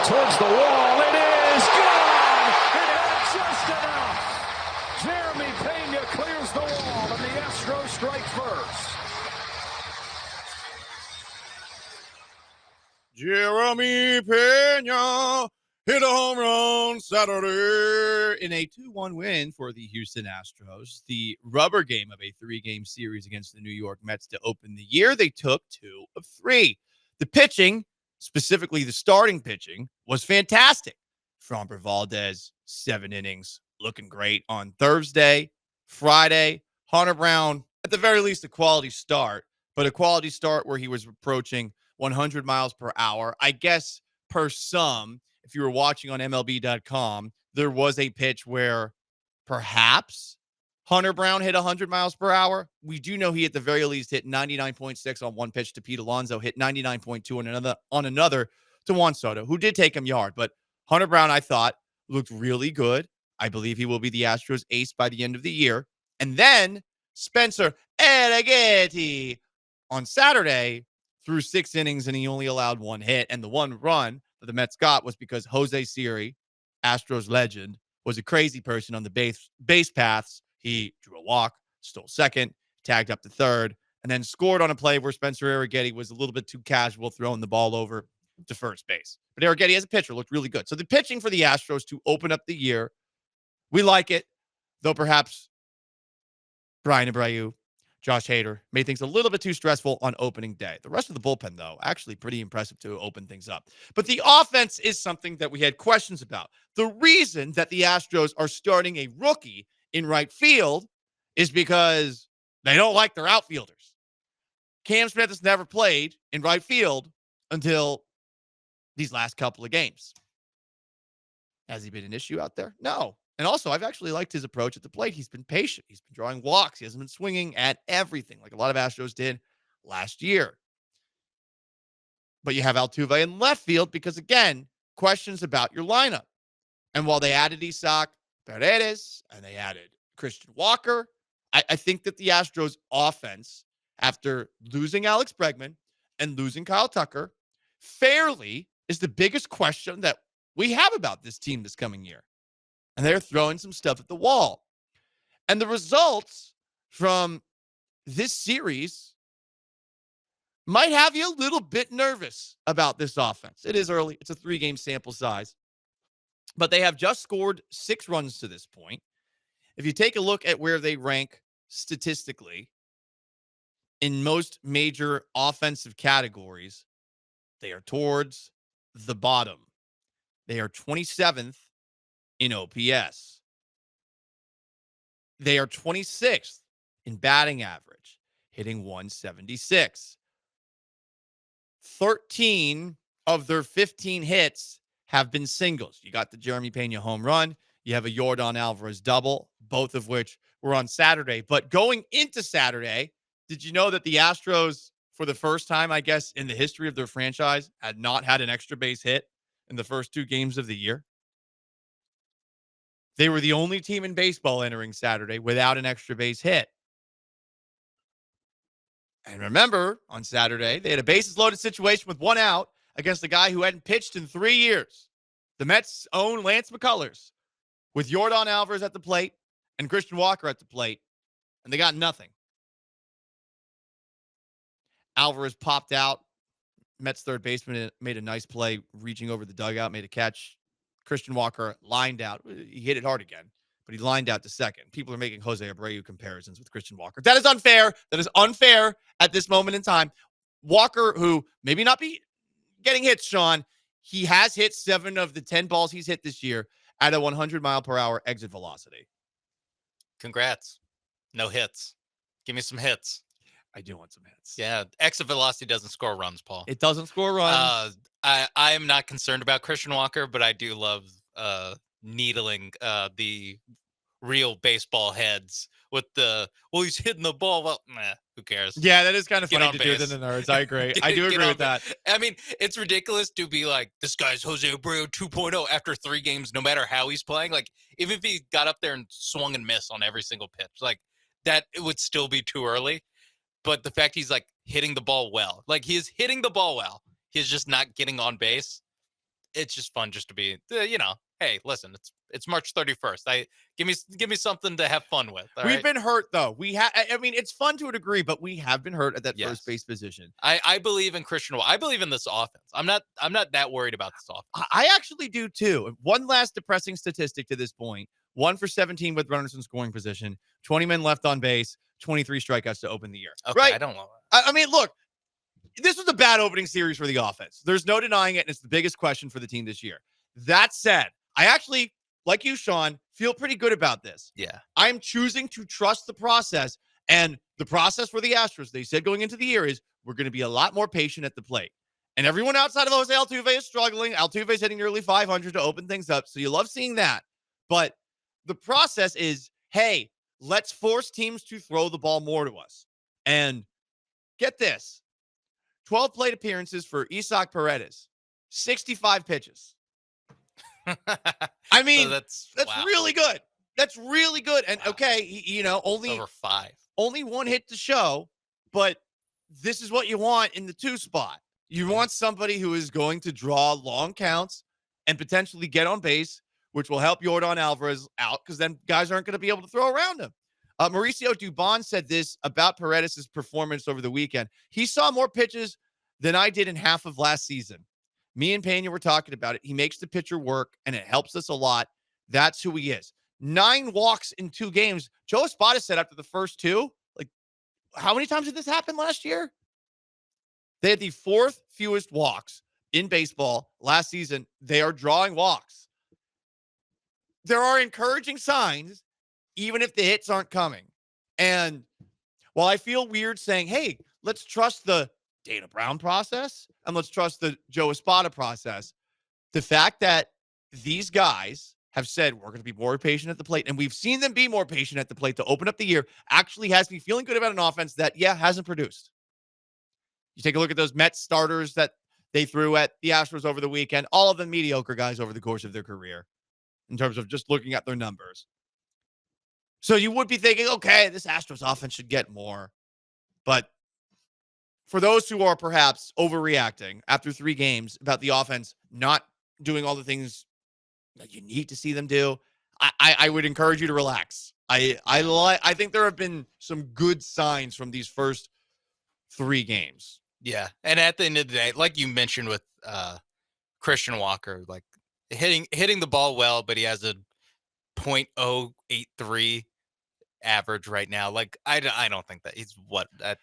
towards the wall. It is gone! It had just enough. Jeremy Pena clears the wall, and the Astros strike first. Jeremy Pena hit a home run Saturday in a 2-1 win for the Houston Astros. The rubber game of a 3-game series against the New York Mets to open the year. They took 2 of 3. The pitching, specifically the starting pitching, was fantastic. Framber Valdez, 7 innings, looking great on Thursday. Friday, Hunter Brown, at the very least, a quality start, but a quality start where he was approaching 100 miles per hour. I guess per some, if you were watching on MLB.com, there was a pitch where perhaps Hunter Brown hit 100 miles per hour. We do know he at the very least hit 99.6 on one pitch to Pete Alonso, hit 99.2 on another to Juan Soto, who did take him yard. But Hunter Brown, I thought, looked really good. I believe he will be the Astros ace by the end of the year. And then Spencer Arrighetti on Saturday threw 6 innings, and he only allowed 1 hit. And the 1 run that the Mets got was because Jose Siri, Astros legend, was a crazy person on the base paths. He drew a walk, stole second, tagged up to third, and then scored on a play where Spencer Arrighetti was a little bit too casual, throwing the ball over to first base. But Arrighetti as a pitcher looked really good. So the pitching for the Astros to open up the year, we like it, though perhaps Brian Abreu, Josh Hader made things a little bit too stressful on opening day. The rest of the bullpen, though, actually pretty impressive to open things up. But the offense is something that we had questions about. The reason that the Astros are starting a rookie in right field is because they don't like their outfielders. Cam Smith has never played in right field until these last couple of games. Has he been an issue out there? No. And also, I've actually liked his approach at the plate. He's been patient. He's been drawing walks. He hasn't been swinging at everything like a lot of Astros did last year. But you have Altuve in left field because, again, questions about your lineup. And while they added Isaac Paredes and they added Christian Walker, I think that the Astros offense, after losing Alex Bregman and losing Kyle Tucker, fairly is the biggest question that we have about this team this coming year. And they're throwing some stuff at the wall. And the results from this series might have you a little bit nervous about this offense. It is early. It's a 3-game sample size. But they have just scored 6 runs to this point. If you take a look at where they rank statistically in most major offensive categories, they are towards the bottom. They are 27th in OPS. They are 26th in batting average, hitting 176. 13 of their 15 hits have been singles. You got the Jeremy Pena home run. You have a Yordan Alvarez double, both of which were on Saturday. But going into Saturday, did you know that the Astros, for the first time, I guess, in the history of their franchise, had not had an extra base hit in the first 2 games of the year? They were the only team in baseball entering Saturday without an extra base hit. And remember, on Saturday, they had a bases-loaded situation with 1 out against a guy who hadn't pitched in 3 years. The Mets' own Lance McCullers, with Yordan Alvarez at the plate and Christian Walker at the plate, and they got nothing. Alvarez popped out. Mets third baseman made a nice play, reaching over the dugout, made a catch. Christian Walker lined out. He hit it hard again, but he lined out to second. People are making Jose Abreu comparisons with Christian Walker. That is unfair. That is unfair at this moment in time. Walker, who maybe not be getting hits, Sean, he has hit 7 of the 10 balls he's hit this year at a 100-mile-per-hour exit velocity. Congrats. No hits. Give me some hits. I do want some hits. Yeah, exit velocity doesn't score runs, Paul. It doesn't score runs. I am not concerned about Christian Walker, but I do love needling the real baseball heads with the, well, he's hitting the ball. Well, who cares? Yeah, that is kind of Get funny on to base. do to the nerds. I agree. I do agree with that. I mean, it's ridiculous to be like, this guy's Jose Abreu 2.0 after 3 games, no matter how he's playing. Like, even if he got up there and swung and missed on every single pitch, like, that it would still be too early. But the fact he's, like, hitting the ball well. Like, he is hitting the ball well. He's just not getting on base. it's just fun just to be, hey, listen, it's March 31st. Give me something to have fun with. All We've right. been hurt though. I mean, it's fun to a degree, but we have been hurt at that Yes. first base position. I believe in Christian. I believe in this offense. I'm not that worried about this offense. I actually do too. One last depressing statistic to this point: 1 for 17 with runners in scoring position, 20 men left on base, 23 strikeouts to open the year. Okay, Right? I don't know. I mean, look, this was a bad opening series for the offense. There's no denying it, and it's the biggest question for the team this year. That said, I actually, like you, Sean, feel pretty good about this. Yeah. I'm choosing to trust the process, and the process for the Astros, they said going into the year, is we're going to be a lot more patient at the plate. And everyone outside of Jose Altuve is struggling. Altuve's hitting nearly 500 to open things up, so you love seeing that. But the process is, hey, let's force teams to throw the ball more to us. And get this, 12 plate appearances for Isaac Paredes, 65 pitches. I mean, So that's wow. really good. That's really good. And Wow. okay, It's over 5. only one hit to show, but this is what you want in the 2 spot. You want somebody who is going to draw long counts and potentially get on base, which will help Yordan Alvarez out because then guys aren't going to be able to throw around him. Mauricio Dubon said this about Paredes' performance over the weekend. He saw more pitches than I did in half of last season. Me and Pena were talking about it. He makes the pitcher work, and it helps us a lot. That's who he is. 9 walks in 2 games. Joe Espada said after the first 2, like, how many times did this happen last year? They had the 4th fewest walks in baseball last season. They are drawing walks. There are encouraging signs, even if the hits aren't coming. And while I feel weird saying, hey, let's trust the Dana Brown process and let's trust the Joe Espada process, the fact that these guys have said we're going to be more patient at the plate, and we've seen them be more patient at the plate to open up the year, actually has me feeling good about an offense that, hasn't produced. You take a look at those Mets starters that they threw at the Astros over the weekend, all of them mediocre guys over the course of their career in terms of just looking at their numbers. So you would be thinking, okay, this Astros offense should get more. But for those who are perhaps overreacting after 3 games about the offense not doing all the things that you need to see them do, I would encourage you to relax. I think there have been some good signs from these first 3 games. Yeah. And at the end of the day, like you mentioned with Christian Walker, like hitting the ball well, but he has a .083 average right now. Like I don't think that he's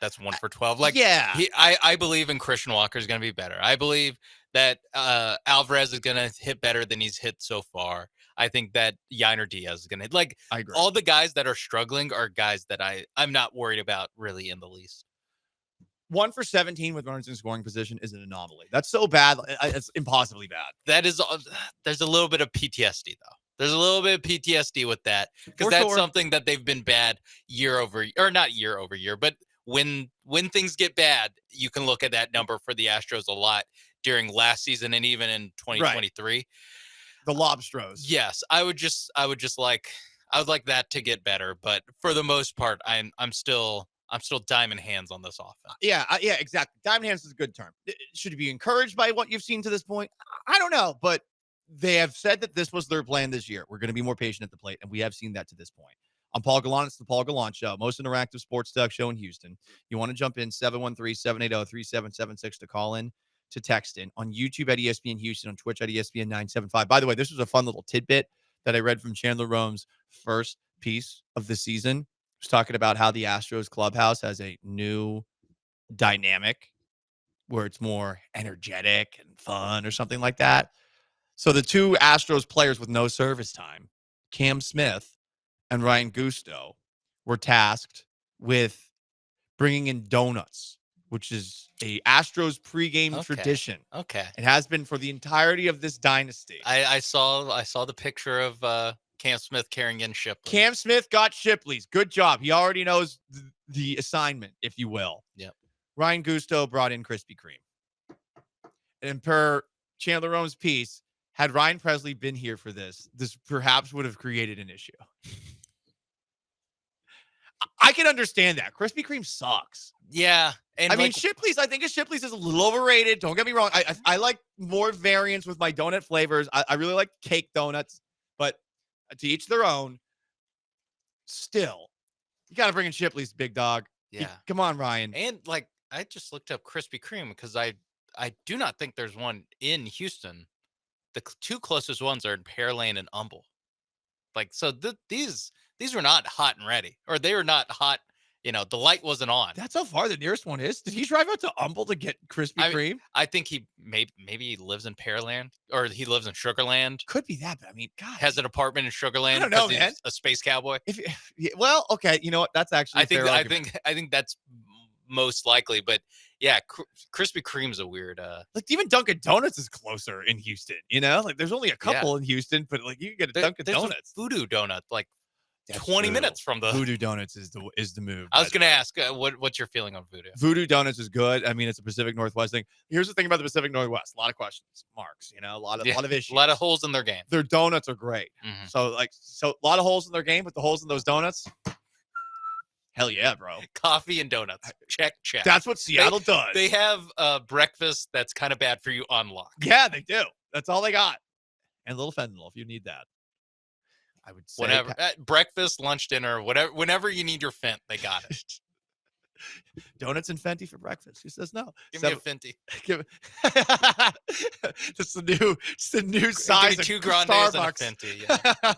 that's 1 for 12. Like yeah, I believe in Christian Walker is going to be better. I believe that Alvarez is going to hit better than he's hit so far. I think that Yainer Diaz is going to like I agree. All the guys that are struggling are guys that I'm not worried about really in the least. 1 for 17 with runners in scoring position is an anomaly. That's so bad. It's impossibly bad. That is, there's a little bit of PTSD though. There's a little bit of PTSD with that because that's something that they've been bad not year over year, but when things get bad, you can look at that number for the Astros a lot during last season and even in 2023. Right. The Lobstros. Yes, I would like that to get better, but for the most part, I'm still diamond hands on this offense. Yeah, exactly. Diamond hands is a good term. Should you be encouraged by what you've seen to this point? I don't know, but they have said that this was their plan this year. We're going to be more patient at the plate, and we have seen that to this point. I'm Paul Gallant. It's the Paul Gallant Show, most interactive sports talk show in Houston. You want to jump in, 713-780-3776 to call in, to text in. On YouTube at ESPN Houston, on Twitch at ESPN 975. By the way, this was a fun little tidbit that I read from Chandler Rome's first piece of the season. He was talking about how the Astros clubhouse has a new dynamic where it's more energetic and fun or something like that. So the 2 Astros players with no service time, Cam Smith and Ryan Gusto, were tasked with bringing in donuts, which is a Astros pregame tradition. Okay. It has been for the entirety of this dynasty. I saw the picture of Cam Smith carrying in Shipley. Cam Smith got Shipley's. Good job. He already knows the assignment, if you will. Yep. Ryan Gusto brought in Krispy Kreme. And per Chandler Rome's piece, had Ryan Presley been here for this perhaps would have created an issue. I can understand that. Krispy Kreme sucks. Yeah. And I mean, Shipley's, I think Shipley's is a little overrated. Don't get me wrong. I like more variants with my donut flavors. I really like cake donuts, but to each their own. Still, you got to bring in Shipley's, big dog. yeah. Come on, Ryan. And like, I just looked up Krispy Kreme because I do not think there's one in Houston. The two closest ones are in Pearland and Humble. Like, so these were not hot and ready, or they were not hot. The light wasn't on. That's how far the nearest one is. Did he drive out to Humble to get Krispy Kreme? I think he maybe he lives in Pearland, or he lives in Sugarland. Could be that, but I mean, God. Has an apartment in Sugarland. I don't know, because man. He's a space cowboy. Well, okay. You know what? That's actually I think that's most likely. But yeah, Krispy Kreme's a weird. Like even Dunkin' Donuts is closer in Houston. Like there's only a couple in Houston, but like you can get a Dunkin' Donuts. Voodoo Donut, like That's 20 true. minutes from the Voodoo Donuts is the move. I was going to ask what's your feeling on Voodoo? Voodoo Donuts is good. I mean, it's a Pacific Northwest thing. Here's the thing about the Pacific Northwest: a lot of questions, marks. A lot of issues, a lot of holes in their game. Their donuts are great. Mm-hmm. So a lot of holes in their game, but the holes in those donuts. Hell yeah, bro. Coffee and donuts. Check. That's what Seattle does. They have breakfast that's kind of bad for you on lock. Yeah, they do. That's all they got. And a little fentanyl if you need that. I would say whatever. Breakfast, lunch, dinner, whatever. Whenever you need your Fent, they got it. Donuts and Fenty for breakfast. Who says no? Give me a Fenty. It's the new size Give me of 2 Grandes and a Starbucks. Fenty. Yeah.